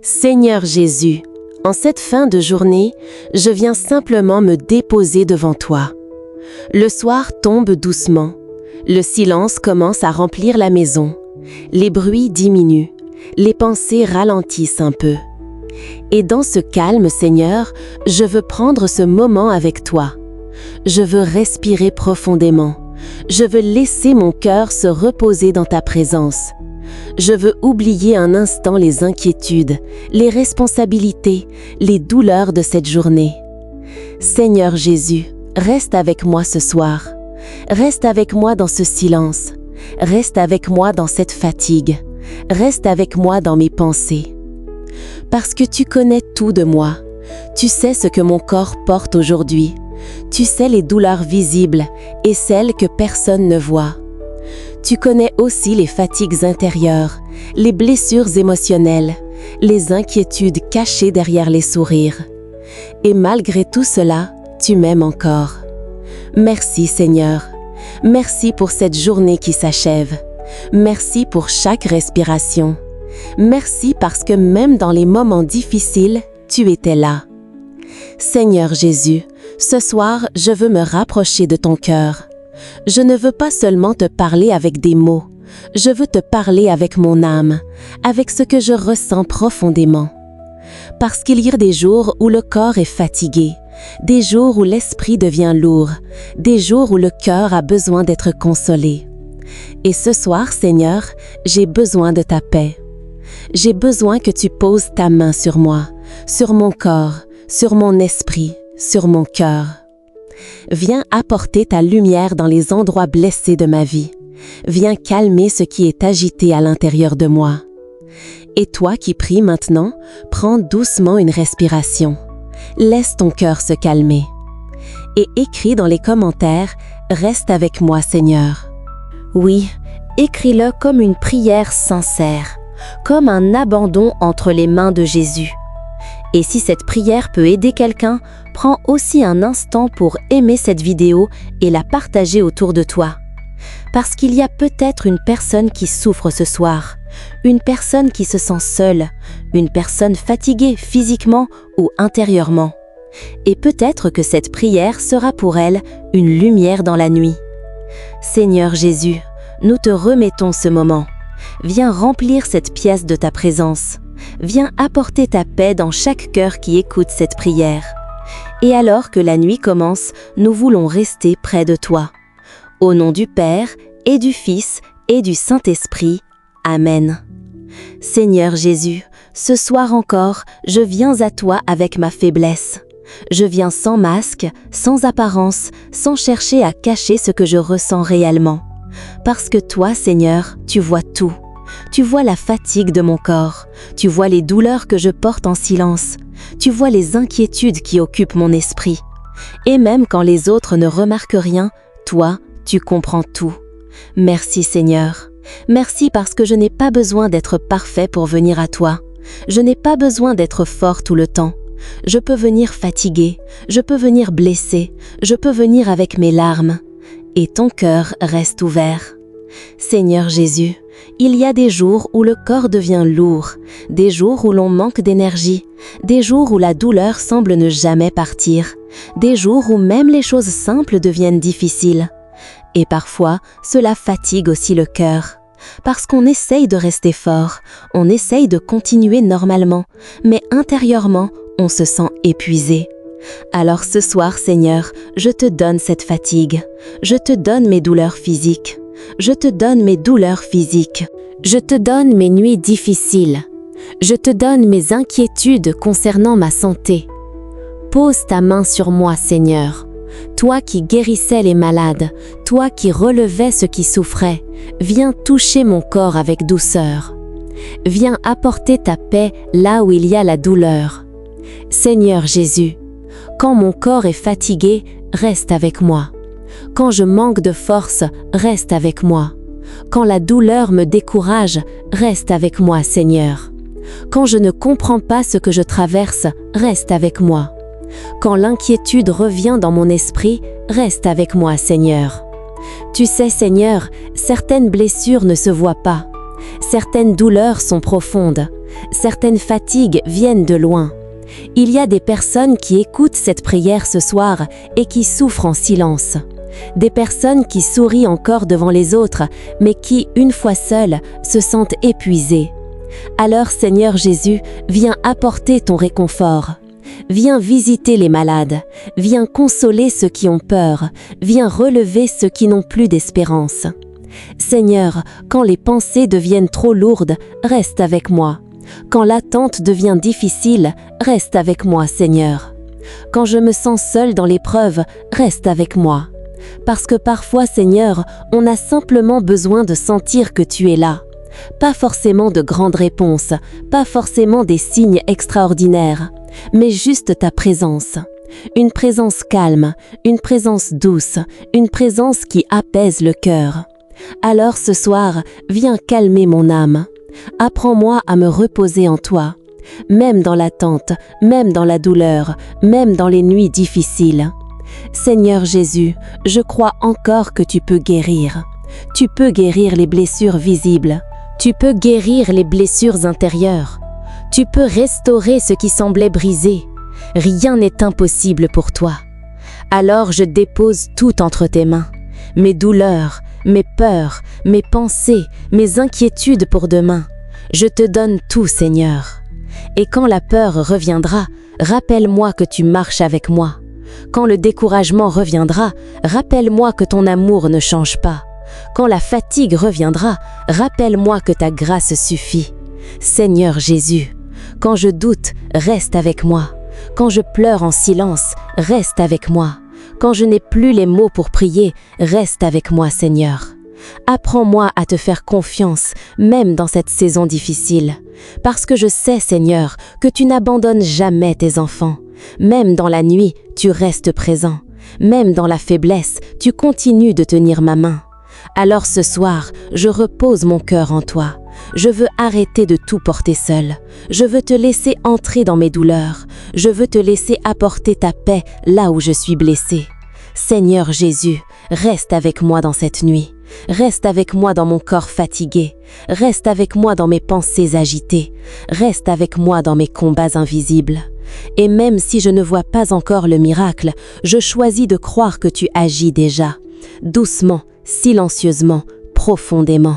Seigneur Jésus, en cette fin de journée, je viens simplement me déposer devant toi. Le soir tombe doucement. Le silence commence à remplir la maison. Les bruits diminuent. Les pensées ralentissent un peu. Et dans ce calme, Seigneur, je veux prendre ce moment avec toi. Je veux respirer profondément. Je veux laisser mon cœur se reposer dans ta présence. Je veux oublier un instant les inquiétudes, les responsabilités, les douleurs de cette journée. Seigneur Jésus, reste avec moi ce soir. Reste avec moi dans ce silence. Reste avec moi dans cette fatigue. Reste avec moi dans mes pensées. Parce que tu connais tout de moi. Tu sais ce que mon corps porte aujourd'hui. Tu sais les douleurs visibles et celles que personne ne voit. Tu connais aussi les fatigues intérieures, les blessures émotionnelles, les inquiétudes cachées derrière les sourires. Et malgré tout cela, tu m'aimes encore. Merci Seigneur. Merci pour cette journée qui s'achève. Merci pour chaque respiration. Merci parce que même dans les moments difficiles, tu étais là. Seigneur Jésus, ce soir, je veux me rapprocher de ton cœur. Je ne veux pas seulement te parler avec des mots. Je veux te parler avec mon âme, avec ce que je ressens profondément. Parce qu'il y a des jours où le corps est fatigué, des jours où l'esprit devient lourd, des jours où le cœur a besoin d'être consolé. Et ce soir, Seigneur, j'ai besoin de ta paix. J'ai besoin que tu poses ta main sur moi, sur mon corps, sur mon esprit, sur mon cœur. Viens apporter ta lumière dans les endroits blessés de ma vie. Viens calmer ce qui est agité à l'intérieur de moi. Et toi qui pries maintenant, prends doucement une respiration. Laisse ton cœur se calmer. Et écris dans les commentaires « Reste avec moi, Seigneur ». Oui, écris-le comme une prière sincère, comme un abandon entre les mains de Jésus. Et si cette prière peut aider quelqu'un, prends aussi un instant pour aimer cette vidéo et la partager autour de toi. Parce qu'il y a peut-être une personne qui souffre ce soir, une personne qui se sent seule, une personne fatiguée physiquement ou intérieurement. Et peut-être que cette prière sera pour elle une lumière dans la nuit. Seigneur Jésus, nous te remettons ce moment. Viens remplir cette pièce de ta présence. Viens apporter ta paix dans chaque cœur qui écoute cette prière. Et alors que la nuit commence, nous voulons rester près de toi. Au nom du Père, et du Fils, et du Saint-Esprit. Amen. Seigneur Jésus, ce soir encore, je viens à toi avec ma faiblesse. Je viens sans masque, sans apparence, sans chercher à cacher ce que je ressens réellement. Parce que toi, Seigneur, tu vois tout. Tu vois la fatigue de mon corps, tu vois les douleurs que je porte en silence, tu vois les inquiétudes qui occupent mon esprit. Et même quand les autres ne remarquent rien, toi, tu comprends tout. Merci Seigneur. Merci parce que je n'ai pas besoin d'être parfait pour venir à toi. Je n'ai pas besoin d'être fort tout le temps. Je peux venir fatigué, je peux venir blessé, je peux venir avec mes larmes. Et ton cœur reste ouvert. Seigneur Jésus, il y a des jours où le corps devient lourd, des jours où l'on manque d'énergie, des jours où la douleur semble ne jamais partir, des jours où même les choses simples deviennent difficiles. Et parfois, cela fatigue aussi le cœur. Parce qu'on essaye de rester fort, on essaye de continuer normalement, mais intérieurement, on se sent épuisé. Alors ce soir, Seigneur, je te donne cette fatigue. Je te donne mes douleurs physiques. Je te donne mes douleurs physiques. Je te donne mes nuits difficiles. Je te donne mes inquiétudes concernant ma santé. Pose ta main sur moi, Seigneur. Toi qui guérissais les malades, toi qui relevais ceux qui souffraient, viens toucher mon corps avec douceur. Viens apporter ta paix là où il y a la douleur. Seigneur Jésus, quand mon corps est fatigué, reste avec moi. Quand je manque de force, reste avec moi. Quand la douleur me décourage, reste avec moi, Seigneur. Quand je ne comprends pas ce que je traverse, reste avec moi. Quand l'inquiétude revient dans mon esprit, reste avec moi, Seigneur. Tu sais, Seigneur, certaines blessures ne se voient pas. Certaines douleurs sont profondes. Certaines fatigues viennent de loin. Il y a des personnes qui écoutent cette prière ce soir et qui souffrent en silence. Des personnes qui sourient encore devant les autres, mais qui, une fois seules, se sentent épuisées. Alors, Seigneur Jésus, viens apporter ton réconfort. Viens visiter les malades, viens consoler ceux qui ont peur, viens relever ceux qui n'ont plus d'espérance. Seigneur, quand les pensées deviennent trop lourdes, reste avec moi. Quand l'attente devient difficile, reste avec moi, Seigneur. Quand je me sens seule dans l'épreuve, reste avec moi. Parce que parfois, Seigneur, on a simplement besoin de sentir que tu es là. Pas forcément de grandes réponses, pas forcément des signes extraordinaires, mais juste ta présence. Une présence calme, une présence douce, une présence qui apaise le cœur. Alors ce soir, viens calmer mon âme. Apprends-moi à me reposer en toi, même dans l'attente, même dans la douleur, même dans les nuits difficiles. Seigneur Jésus, je crois encore que tu peux guérir. Tu peux guérir les blessures visibles. Tu peux guérir les blessures intérieures. Tu peux restaurer ce qui semblait brisé. Rien n'est impossible pour toi. Alors je dépose tout entre tes mains. Mes douleurs, mes peurs, mes pensées, mes inquiétudes pour demain. Je te donne tout, Seigneur. Et quand la peur reviendra, rappelle-moi que tu marches avec moi. Quand le découragement reviendra, rappelle-moi que ton amour ne change pas. Quand la fatigue reviendra, rappelle-moi que ta grâce suffit. Seigneur Jésus, quand je doute, reste avec moi. Quand je pleure en silence, reste avec moi. Quand je n'ai plus les mots pour prier, reste avec moi, Seigneur. Apprends-moi à te faire confiance, même dans cette saison difficile. Parce que je sais, Seigneur, que tu n'abandonnes jamais tes enfants. Même dans la nuit, tu restes présent. Même dans la faiblesse, tu continues de tenir ma main. Alors ce soir, je repose mon cœur en toi. Je veux arrêter de tout porter seul. Je veux te laisser entrer dans mes douleurs. Je veux te laisser apporter ta paix là où je suis blessée. Seigneur Jésus, reste avec moi dans cette nuit. Reste avec moi dans mon corps fatigué. Reste avec moi dans mes pensées agitées. Reste avec moi dans mes combats invisibles. Et même si je ne vois pas encore le miracle, je choisis de croire que tu agis déjà. Doucement, silencieusement, profondément.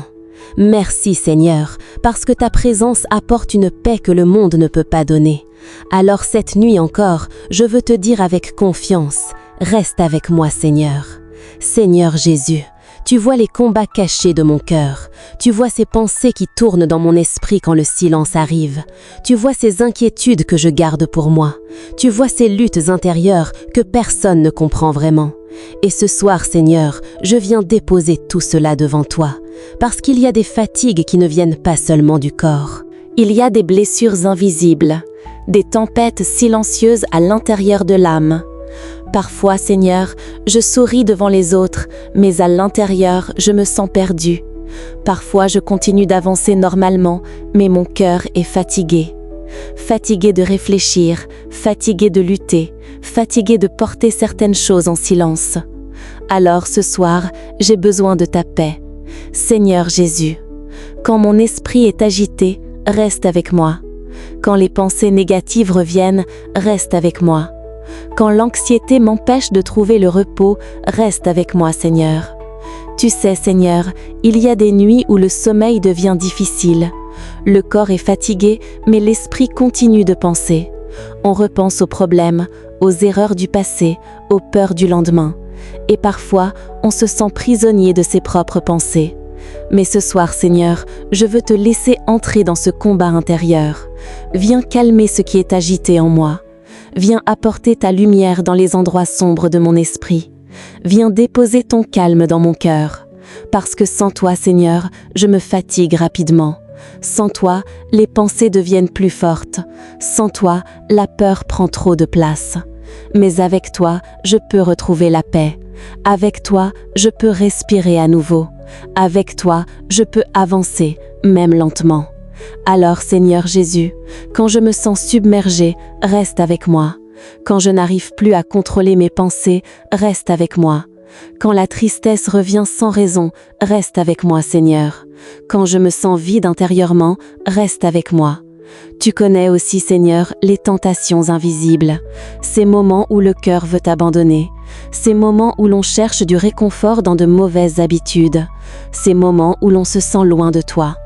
Merci Seigneur, parce que ta présence apporte une paix que le monde ne peut pas donner. Alors cette nuit encore, je veux te dire avec confiance, reste avec moi Seigneur. Seigneur Jésus, tu vois les combats cachés de mon cœur. Tu vois ces pensées qui tournent dans mon esprit quand le silence arrive. Tu vois ces inquiétudes que je garde pour moi. Tu vois ces luttes intérieures que personne ne comprend vraiment. Et ce soir, Seigneur, je viens déposer tout cela devant toi, parce qu'il y a des fatigues qui ne viennent pas seulement du corps. Il y a des blessures invisibles, des tempêtes silencieuses à l'intérieur de l'âme. Parfois, Seigneur, je souris devant les autres, mais à l'intérieur, je me sens perdue. Parfois, je continue d'avancer normalement, mais mon cœur est fatigué. Fatigué de réfléchir, fatigué de lutter, fatigué de porter certaines choses en silence. Alors ce soir, j'ai besoin de ta paix. Seigneur Jésus, quand mon esprit est agité, reste avec moi. Quand les pensées négatives reviennent, reste avec moi. Quand l'anxiété m'empêche de trouver le repos, reste avec moi, Seigneur. Tu sais, Seigneur, il y a des nuits où le sommeil devient difficile. Le corps est fatigué, mais l'esprit continue de penser. On repense aux problèmes, aux erreurs du passé, aux peurs du lendemain. Et parfois, on se sent prisonnier de ses propres pensées. Mais ce soir, Seigneur, je veux te laisser entrer dans ce combat intérieur. Viens calmer ce qui est agité en moi. Viens apporter ta lumière dans les endroits sombres de mon esprit. Viens déposer ton calme dans mon cœur. Parce que sans toi, Seigneur, je me fatigue rapidement. Sans toi, les pensées deviennent plus fortes. Sans toi, la peur prend trop de place. Mais avec toi, je peux retrouver la paix. Avec toi, je peux respirer à nouveau. Avec toi, je peux avancer, même lentement. Alors, Seigneur Jésus, quand je me sens submergée, reste avec moi. Quand je n'arrive plus à contrôler mes pensées, reste avec moi. Quand la tristesse revient sans raison, reste avec moi, Seigneur. Quand je me sens vide intérieurement, reste avec moi. Tu connais aussi, Seigneur, les tentations invisibles, ces moments où le cœur veut abandonner, ces moments où l'on cherche du réconfort dans de mauvaises habitudes, ces moments où l'on se sent loin de toi.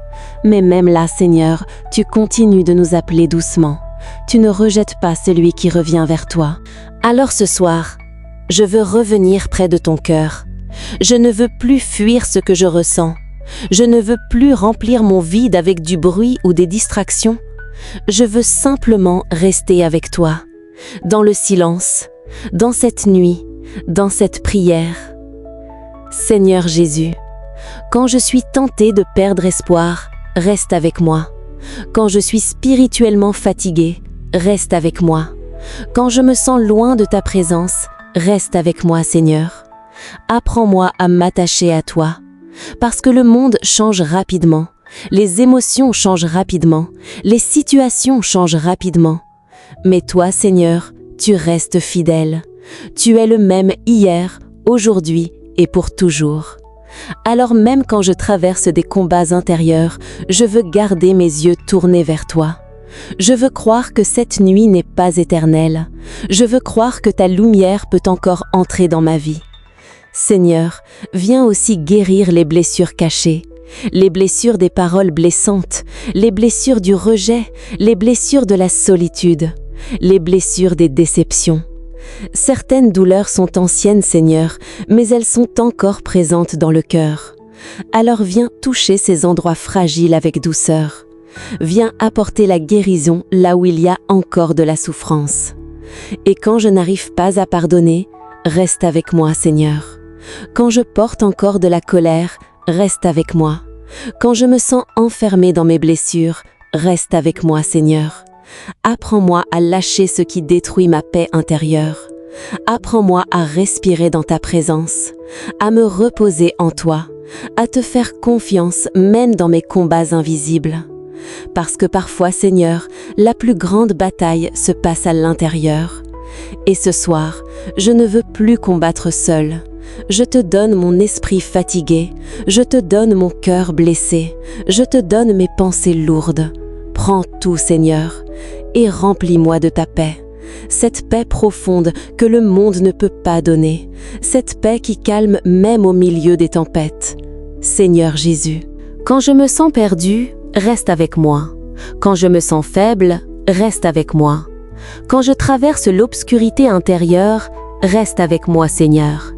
Mais même là, Seigneur, tu continues de nous appeler doucement. Tu ne rejettes pas celui qui revient vers toi. Alors ce soir, je veux revenir près de ton cœur. Je ne veux plus fuir ce que je ressens. Je ne veux plus remplir mon vide avec du bruit ou des distractions. Je veux simplement rester avec toi, dans le silence, dans cette nuit, dans cette prière. Seigneur Jésus, quand je suis tentée de perdre espoir, reste avec moi. Quand je suis spirituellement fatiguée, reste avec moi. Quand je me sens loin de ta présence, reste avec moi, Seigneur. Apprends-moi à m'attacher à toi, parce que le monde change rapidement, les émotions changent rapidement, les situations changent rapidement. Mais toi, Seigneur, tu restes fidèle. Tu es le même hier, aujourd'hui et pour toujours. Alors même quand je traverse des combats intérieurs, je veux garder mes yeux tournés vers toi. Je veux croire que cette nuit n'est pas éternelle. Je veux croire que ta lumière peut encore entrer dans ma vie. Seigneur, viens aussi guérir les blessures cachées, les blessures des paroles blessantes, les blessures du rejet, les blessures de la solitude, les blessures des déceptions. Certaines douleurs sont anciennes, Seigneur, mais elles sont encore présentes dans le cœur. Alors viens toucher ces endroits fragiles avec douceur. Viens apporter la guérison là où il y a encore de la souffrance. Et quand je n'arrive pas à pardonner, reste avec moi, Seigneur. Quand je porte encore de la colère, reste avec moi. Quand je me sens enfermée dans mes blessures, reste avec moi, Seigneur. Apprends-moi à lâcher ce qui détruit ma paix intérieure. Apprends-moi à respirer dans ta présence, à me reposer en toi, à te faire confiance même dans mes combats invisibles. Parce que parfois, Seigneur, la plus grande bataille se passe à l'intérieur. Et ce soir, je ne veux plus combattre seul. Je te donne mon esprit fatigué, je te donne mon cœur blessé, je te donne mes pensées lourdes. Prends tout, Seigneur, et remplis-moi de ta paix. Cette paix profonde que le monde ne peut pas donner, cette paix qui calme même au milieu des tempêtes. Seigneur Jésus, quand je me sens perdue, reste avec moi. Quand je me sens faible, reste avec moi. Quand je traverse l'obscurité intérieure, reste avec moi, Seigneur.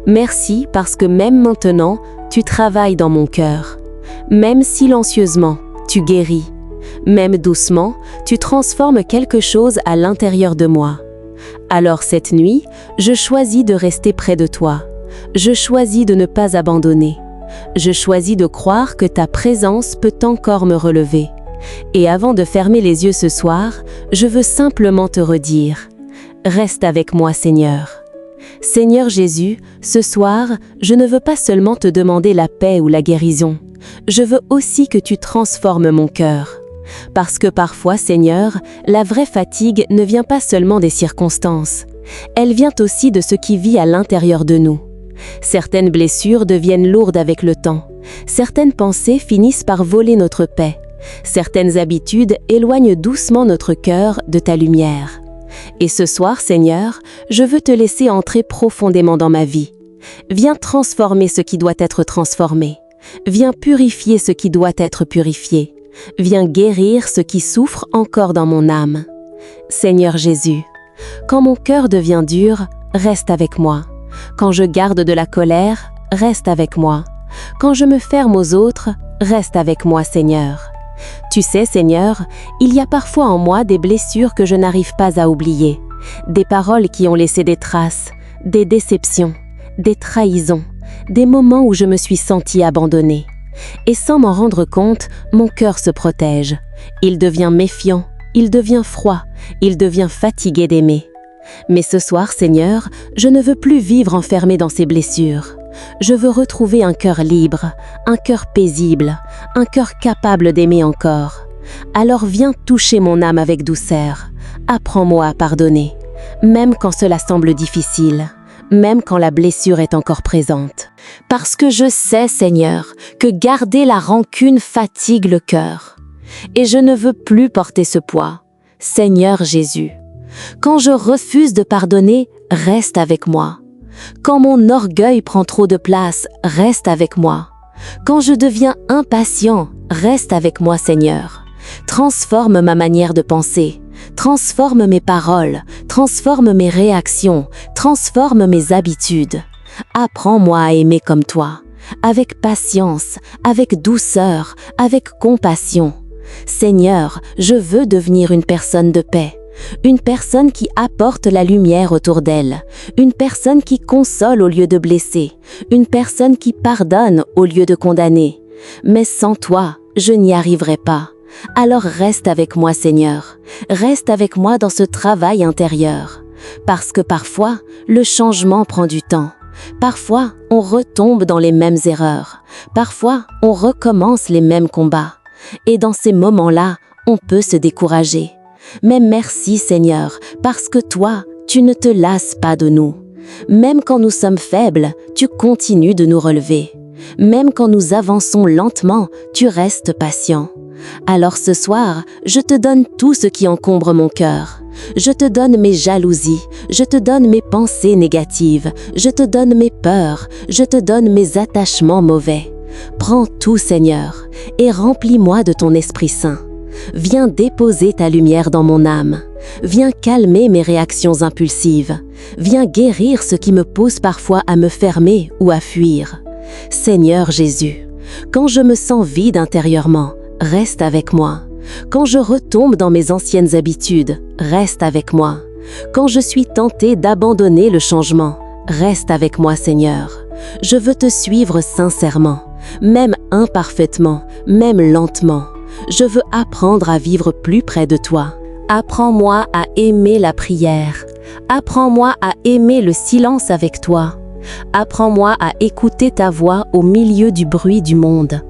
Merci parce que même maintenant, tu travailles dans mon cœur. Même silencieusement, tu guéris. Même doucement, tu transformes quelque chose à l'intérieur de moi. Alors cette nuit, je choisis de rester près de toi. Je choisis de ne pas abandonner. Je choisis de croire que ta présence peut encore me relever. Et avant de fermer les yeux ce soir, je veux simplement te redire: reste avec moi, Seigneur. Seigneur Jésus, ce soir, je ne veux pas seulement te demander la paix ou la guérison. Je veux aussi que tu transformes mon cœur. Parce que parfois, Seigneur, la vraie fatigue ne vient pas seulement des circonstances. Elle vient aussi de ce qui vit à l'intérieur de nous. Certaines blessures deviennent lourdes avec le temps. Certaines pensées finissent par voler notre paix. Certaines habitudes éloignent doucement notre cœur de ta lumière. Et ce soir, Seigneur, je veux te laisser entrer profondément dans ma vie. Viens transformer ce qui doit être transformé. Viens purifier ce qui doit être purifié. Viens guérir ce qui souffre encore dans mon âme. Seigneur Jésus, quand mon cœur devient dur, reste avec moi. Quand je garde de la colère, reste avec moi. Quand je me ferme aux autres, reste avec moi, Seigneur. Tu sais, Seigneur, il y a parfois en moi des blessures que je n'arrive pas à oublier, des paroles qui ont laissé des traces, des déceptions, des trahisons, des moments où je me suis sentie abandonnée. Et sans m'en rendre compte, mon cœur se protège. Il devient méfiant, il devient froid, il devient fatigué d'aimer. Mais ce soir, Seigneur, je ne veux plus vivre enfermé dans ces blessures. Je veux retrouver un cœur libre, un cœur paisible, un cœur capable d'aimer encore. Alors viens toucher mon âme avec douceur. Apprends-moi à pardonner, même quand cela semble difficile, même quand la blessure est encore présente. Parce que je sais, Seigneur, que garder la rancune fatigue le cœur. et je ne veux plus porter ce poids. Seigneur Jésus, quand je refuse de pardonner, reste avec moi. Quand mon orgueil prend trop de place, reste avec moi. Quand je deviens impatient, reste avec moi, Seigneur. Transforme ma manière de penser, transforme mes paroles, transforme mes réactions, transforme mes habitudes. Apprends-moi à aimer comme toi, avec patience, avec douceur, avec compassion. Seigneur, je veux devenir une personne de paix, une personne qui apporte la lumière autour d'elle, une personne qui console au lieu de blesser, une personne qui pardonne au lieu de condamner. Mais sans toi, je n'y arriverai pas. Alors reste avec moi, Seigneur. Reste avec moi dans ce travail intérieur. Parce que parfois, le changement prend du temps. Parfois, on retombe dans les mêmes erreurs. Parfois, on recommence les mêmes combats. Et dans ces moments-là, on peut se décourager. Mais merci, Seigneur, parce que toi, tu ne te lasses pas de nous. Même quand nous sommes faibles, tu continues de nous relever. Même quand nous avançons lentement, tu restes patient. Alors ce soir, je te donne tout ce qui encombre mon cœur. Je te donne mes jalousies, je te donne mes pensées négatives, je te donne mes peurs, je te donne mes attachements mauvais. Prends tout, Seigneur, et remplis-moi de ton Esprit Saint. Viens déposer ta lumière dans mon âme. Viens calmer mes réactions impulsives. Viens guérir ce qui me pousse parfois à me fermer ou à fuir. Seigneur Jésus, quand je me sens vide intérieurement, reste avec moi. Quand je retombe dans mes anciennes habitudes, reste avec moi. Quand je suis tentée d'abandonner le changement, reste avec moi, Seigneur. Je veux te suivre sincèrement, même imparfaitement, même lentement. Je veux apprendre à vivre plus près de toi. Apprends-moi à aimer la prière. Apprends-moi à aimer le silence avec toi. Apprends-moi à écouter ta voix au milieu du bruit du monde.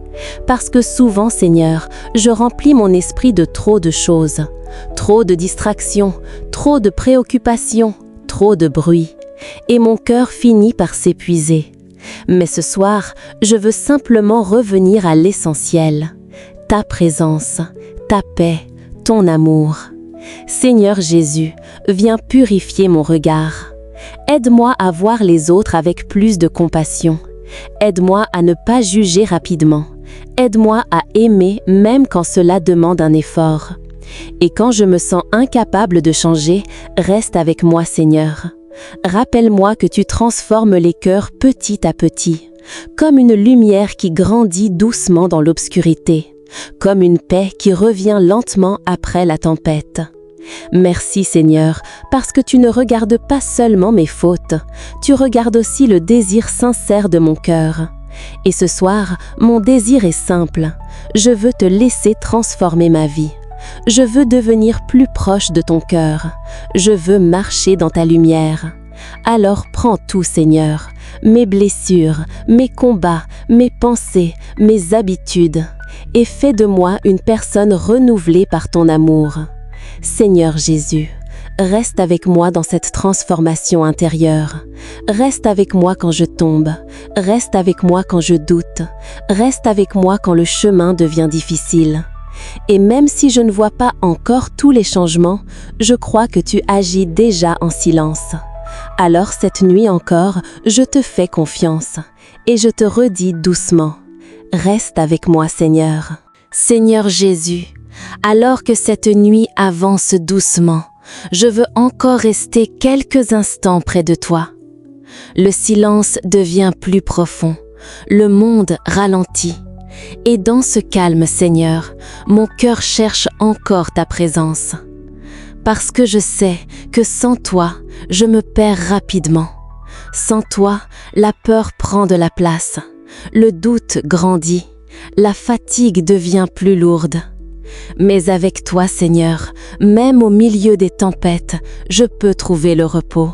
Parce que souvent, Seigneur, je remplis mon esprit de trop de choses, trop de distractions, trop de préoccupations, trop de bruit. Et mon cœur finit par s'épuiser. Mais ce soir, je veux simplement revenir à l'essentiel. Ta présence, ta paix, ton amour. Seigneur Jésus, viens purifier mon regard. Aide-moi à voir les autres avec plus de compassion. Aide-moi à ne pas juger rapidement. Aide-moi à aimer même quand cela demande un effort. Et quand je me sens incapable de changer, reste avec moi, Seigneur. Rappelle-moi que tu transformes les cœurs petit à petit, comme une lumière qui grandit doucement dans l'obscurité, comme une paix qui revient lentement après la tempête. Merci Seigneur, parce que tu ne regardes pas seulement mes fautes, tu regardes aussi le désir sincère de mon cœur. Et ce soir, mon désir est simple, je veux te laisser transformer ma vie. Je veux devenir plus proche de ton cœur, je veux marcher dans ta lumière. Alors prends tout Seigneur, mes blessures, mes combats, mes pensées, mes habitudes, et fais de moi une personne renouvelée par ton amour. Seigneur Jésus, reste avec moi dans cette transformation intérieure. Reste avec moi quand je tombe. Reste avec moi quand je doute. Reste avec moi quand le chemin devient difficile. Et même si je ne vois pas encore tous les changements, je crois que tu agis déjà en silence. Alors cette nuit encore, je te fais confiance et je te redis doucement. Reste avec moi, Seigneur. Seigneur Jésus, alors que cette nuit avance doucement, je veux encore rester quelques instants près de toi. Le silence devient plus profond, le monde ralentit. Et dans ce calme, Seigneur, mon cœur cherche encore ta présence. Parce que je sais que sans toi, je me perds rapidement. Sans toi, la peur prend de la place, le doute grandit, la fatigue devient plus lourde. Mais avec toi, Seigneur, même au milieu des tempêtes, je peux trouver le repos.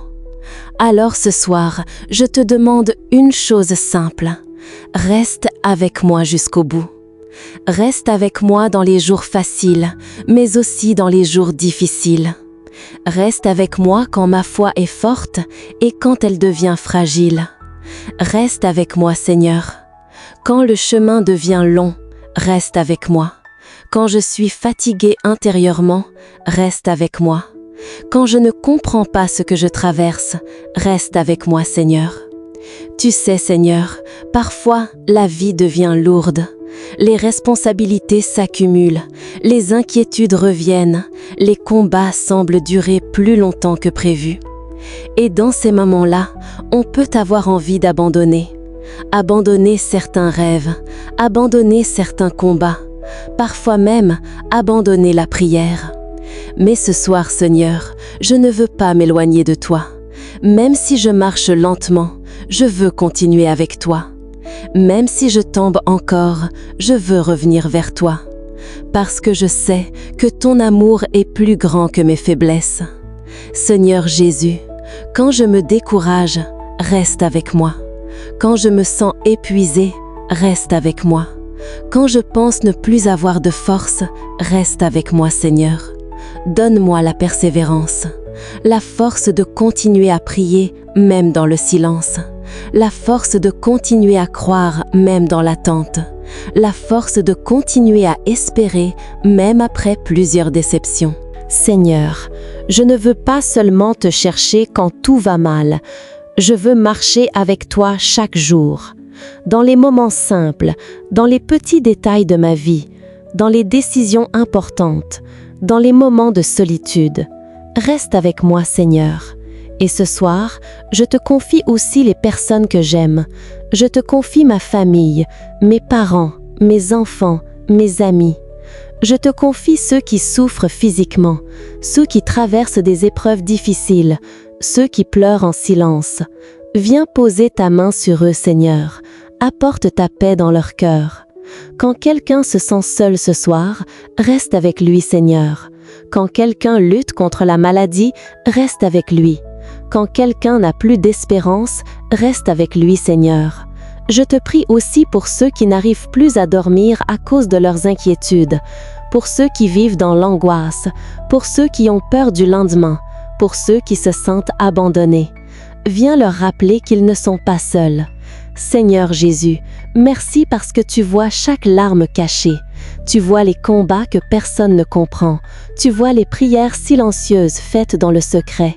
Alors ce soir, je te demande une chose simple. Reste avec moi jusqu'au bout. Reste avec moi dans les jours faciles, mais aussi dans les jours difficiles. Reste avec moi quand ma foi est forte et quand elle devient fragile. Reste avec moi, Seigneur. Quand le chemin devient long, reste avec moi. Quand je suis fatiguée intérieurement, reste avec moi. Quand je ne comprends pas ce que je traverse, reste avec moi, Seigneur. Tu sais, Seigneur, parfois la vie devient lourde. Les responsabilités s'accumulent, les inquiétudes reviennent, les combats semblent durer plus longtemps que prévu. Et dans ces moments-là, on peut avoir envie d'abandonner. Abandonner certains rêves, abandonner certains combats, parfois même abandonner la prière. Mais ce soir, Seigneur, je ne veux pas m'éloigner de toi. Même si je marche lentement, je veux continuer avec toi. Même si je tombe encore, je veux revenir vers toi. Parce que je sais que ton amour est plus grand que mes faiblesses. Seigneur Jésus, quand je me décourage, reste avec moi. Quand je me sens épuisée, reste avec moi. Quand je pense ne plus avoir de force, reste avec moi, Seigneur. Donne-moi la persévérance, la force de continuer à prier même dans le silence, la force de continuer à croire même dans l'attente, la force de continuer à espérer même après plusieurs déceptions. Seigneur, je ne veux pas seulement te chercher quand tout va mal, je veux marcher avec toi chaque jour, dans les moments simples, dans les petits détails de ma vie, dans les décisions importantes, dans les moments de solitude. Reste avec moi, Seigneur. Et ce soir, je te confie aussi les personnes que j'aime. Je te confie ma famille, mes parents, mes enfants, mes amis. Je te confie ceux qui souffrent physiquement, ceux qui traversent des épreuves difficiles, ceux qui pleurent en silence. Viens poser ta main sur eux, Seigneur. Apporte ta paix dans leur cœur. Quand quelqu'un se sent seul ce soir, reste avec lui, Seigneur. Quand quelqu'un lutte contre la maladie, reste avec lui. Quand quelqu'un n'a plus d'espérance, reste avec lui, Seigneur. Je te prie aussi pour ceux qui n'arrivent plus à dormir à cause de leurs inquiétudes, pour ceux qui vivent dans l'angoisse, pour ceux qui ont peur du lendemain, pour ceux qui se sentent abandonnés. Viens leur rappeler qu'ils ne sont pas seuls. Seigneur Jésus, merci parce que tu vois chaque larme cachée. Tu vois les combats que personne ne comprend. Tu vois les prières silencieuses faites dans le secret.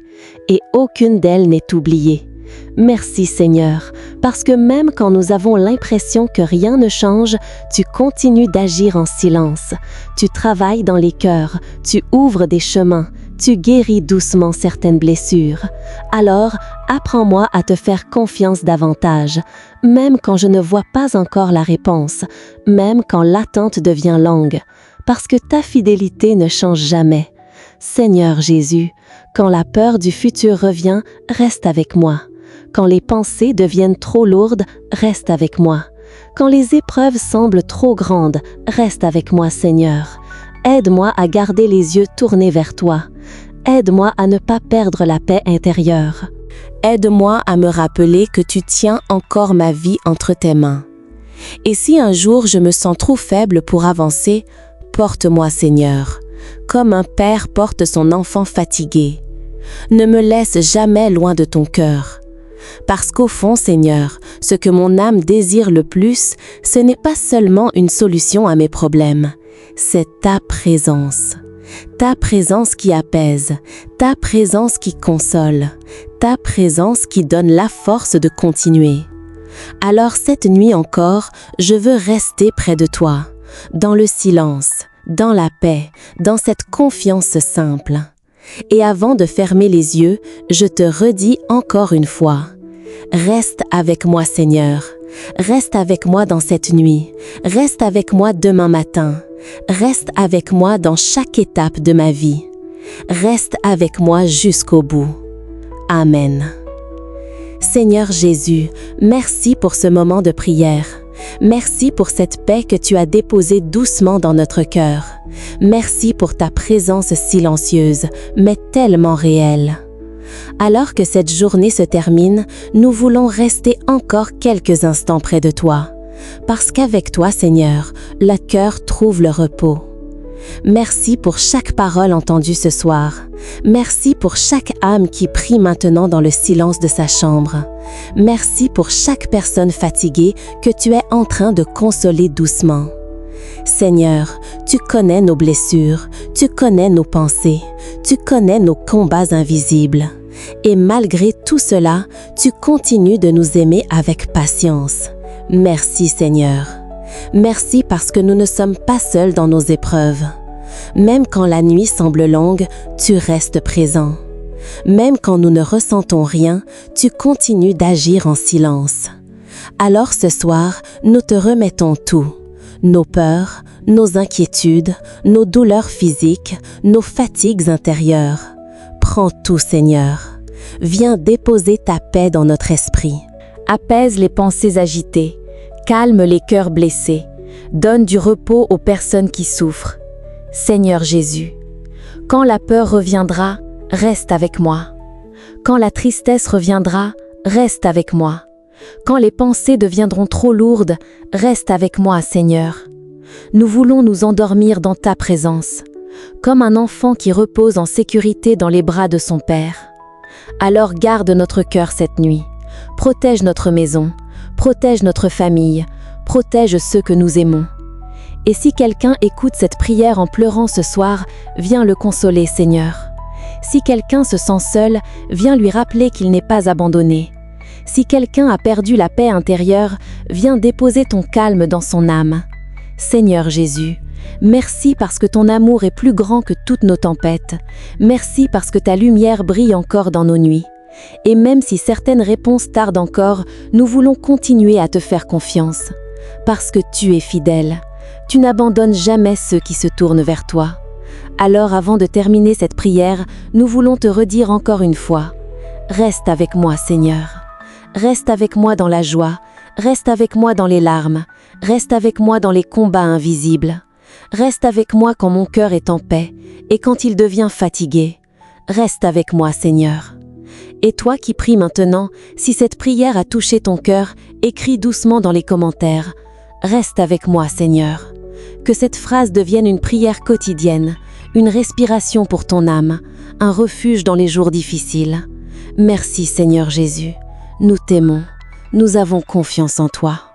Et aucune d'elles n'est oubliée. Merci Seigneur, parce que même quand nous avons l'impression que rien ne change, tu continues d'agir en silence. Tu travailles dans les cœurs, tu ouvres des chemins, tu guéris doucement certaines blessures. Alors, apprends-moi à te faire confiance davantage, même quand je ne vois pas encore la réponse, même quand l'attente devient longue, parce que ta fidélité ne change jamais. Seigneur Jésus, quand la peur du futur revient, reste avec moi. Quand les pensées deviennent trop lourdes, reste avec moi. Quand les épreuves semblent trop grandes, reste avec moi, Seigneur. Aide-moi à garder les yeux tournés vers toi. Aide-moi à ne pas perdre la paix intérieure. Aide-moi à me rappeler que tu tiens encore ma vie entre tes mains. Et si un jour je me sens trop faible pour avancer, porte-moi, Seigneur, comme un père porte son enfant fatigué. Ne me laisse jamais loin de ton cœur. Parce qu'au fond, Seigneur, ce que mon âme désire le plus, ce n'est pas seulement une solution à mes problèmes, c'est ta présence. Ta présence qui apaise, ta présence qui console, ta présence qui donne la force de continuer. Alors cette nuit encore, je veux rester près de toi, dans le silence, dans la paix, dans cette confiance simple. Et avant de fermer les yeux, je te redis encore une fois, reste avec moi Seigneur, reste avec moi dans cette nuit, reste avec moi demain matin, reste avec moi dans chaque étape de ma vie, reste avec moi jusqu'au bout. Amen. Seigneur Jésus, merci pour ce moment de prière. Merci pour cette paix que tu as déposée doucement dans notre cœur. Merci pour ta présence silencieuse, mais tellement réelle. Alors que cette journée se termine, nous voulons rester encore quelques instants près de toi. Parce qu'avec toi, Seigneur, le cœur trouve le repos. Merci pour chaque parole entendue ce soir. Merci pour chaque âme qui prie maintenant dans le silence de sa chambre. Merci pour chaque personne fatiguée que tu es en train de consoler doucement. Seigneur, tu connais nos blessures, tu connais nos pensées, tu connais nos combats invisibles. Et malgré tout cela, tu continues de nous aimer avec patience. Merci Seigneur. Merci parce que nous ne sommes pas seuls dans nos épreuves. Même quand la nuit semble longue, tu restes présent. Même quand nous ne ressentons rien, tu continues d'agir en silence. Alors ce soir, nous te remettons tout. Nos peurs, nos inquiétudes, nos douleurs physiques, nos fatigues intérieures. Prends tout, Seigneur. Viens déposer ta paix dans notre esprit. Apaise les pensées agitées, calme les cœurs blessés, donne du repos aux personnes qui souffrent. Seigneur Jésus, quand la peur reviendra, reste avec moi. Quand la tristesse reviendra, reste avec moi. Quand les pensées deviendront trop lourdes, reste avec moi, Seigneur. Nous voulons nous endormir dans ta présence, comme un enfant qui repose en sécurité dans les bras de son Père. Alors garde notre cœur cette nuit, protège notre maison, protège notre famille, protège ceux que nous aimons. Et si quelqu'un écoute cette prière en pleurant ce soir, viens le consoler, Seigneur. Si quelqu'un se sent seul, viens lui rappeler qu'il n'est pas abandonné. Si quelqu'un a perdu la paix intérieure, viens déposer ton calme dans son âme. Seigneur Jésus, merci parce que ton amour est plus grand que toutes nos tempêtes. Merci parce que ta lumière brille encore dans nos nuits. Et même si certaines réponses tardent encore, nous voulons continuer à te faire confiance. Parce que tu es fidèle. Tu n'abandonnes jamais ceux qui se tournent vers toi. Alors avant de terminer cette prière, nous voulons te redire encore une fois. Reste avec moi, Seigneur. Reste avec moi dans la joie. Reste avec moi dans les larmes. Reste avec moi dans les combats invisibles. Reste avec moi quand mon cœur est en paix et quand il devient fatigué. Reste avec moi, Seigneur. Et toi qui pries maintenant, si cette prière a touché ton cœur, écris doucement dans les commentaires. Reste avec moi, Seigneur. Que cette phrase devienne une prière quotidienne, une respiration pour ton âme, un refuge dans les jours difficiles. Merci, Seigneur Jésus. Nous t'aimons. Nous avons confiance en toi.